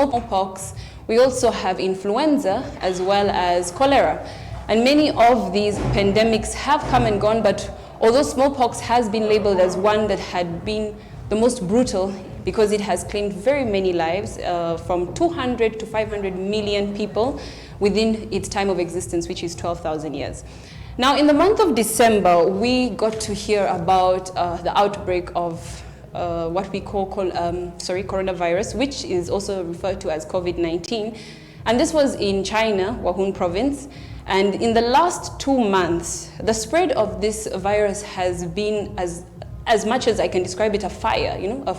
smallpox, we also have influenza as well as cholera. And many of these pandemics have come and gone, but although smallpox has been labeled as one that had been the most brutal because it has claimed very many lives, from 200 to 500 million people within its time of existence, which is 12,000 years. Now, in the month of December, we got to hear about the outbreak of what we call coronavirus, which is also referred to as COVID-19. And this was in China, Wuhan province. And in the last 2 months, the spread of this virus has been, as much as I can describe it, a fire,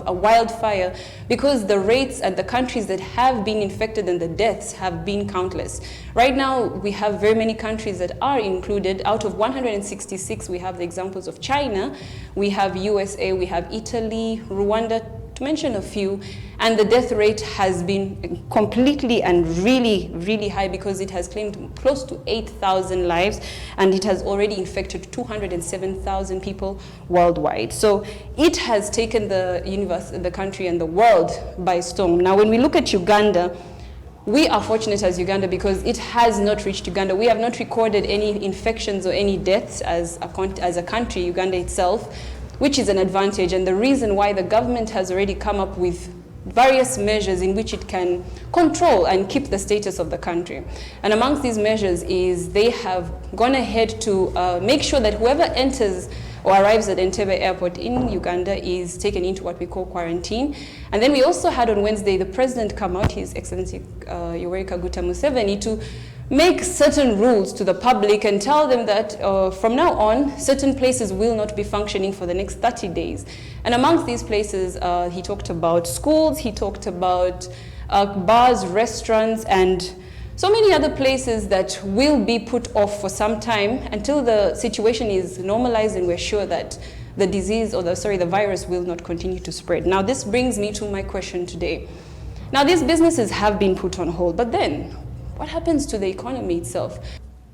a wildfire, because the rates at the countries that have been infected and the deaths have been countless. Right now, we have very many countries that are included. Out of 166, we have the examples of China, we have USA, we have Italy, Rwanda, to mention a few, and the death rate has been completely and really, really high because it has claimed close to 8,000 lives, and it has already infected 207,000 people worldwide. So it has taken the universe, the country, and the world by storm. Now, when we look at Uganda, we are fortunate as Uganda because it has not reached Uganda. We have not recorded any infections or any deaths as a country, Uganda itself, which is an advantage, and the reason why the government has already come up with various measures in which it can control and keep the status of the country. And amongst these measures is they have gone ahead to make sure that whoever enters or arrives at Entebbe Airport in Uganda is taken into what we call quarantine. And then we also had on Wednesday the president come out, His Excellency Yoweri Kaguta Museveni, to make certain rules to the public and tell them that from now on, certain places will not be functioning for the next 30 days. And amongst these places, he talked about schools, he talked about bars, restaurants, and so many other places that will be put off for some time until the situation is normalized and we're sure that the disease or the virus will not continue to spread. Now, this brings me to my question today. Now, these businesses have been put on hold, but then what happens to the economy itself?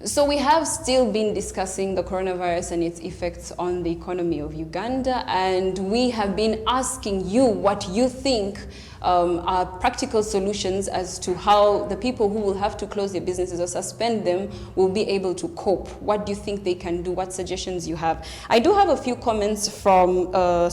So we have still been discussing the coronavirus and its effects on the economy of Uganda, and we have been asking you what you think are practical solutions as to how the people who will have to close their businesses or suspend them will be able to cope. What do you think they can do? What suggestions you have? I do have a few comments from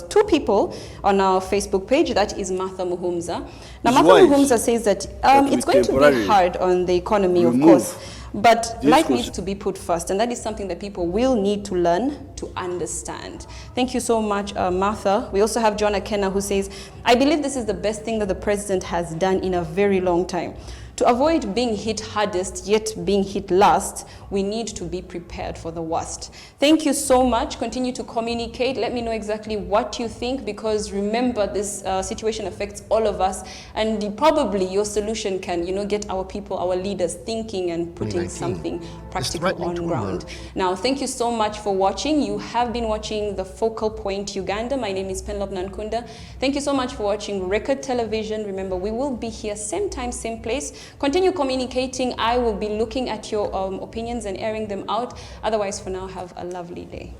2 people on our Facebook page. That is Martha Muhumza. Now, Martha Muhumza says that it's going to be hard on the economy, of course, but life needs to be put first, and that is something that people will need to learn to understand. Thank you so much, Martha. We also have John Akena, who says, I believe this is the best thing that the president has done in a very long time. To avoid being hit hardest yet being hit last, we need to be prepared for the worst. Thank you so much. Continue to communicate. Let me know exactly what you think, because remember, this situation affects all of us, and probably your solution can, get our people, our leaders thinking and putting something practical on ground. Now, thank you so much for watching. You have been watching The Focal Point Uganda. My name is Penelope Nankunda. Thank you so much for watching Record Television. Remember, we will be here same time, same place. Continue communicating. I will be looking at your opinions and airing them out. Otherwise, for now, have a lovely day.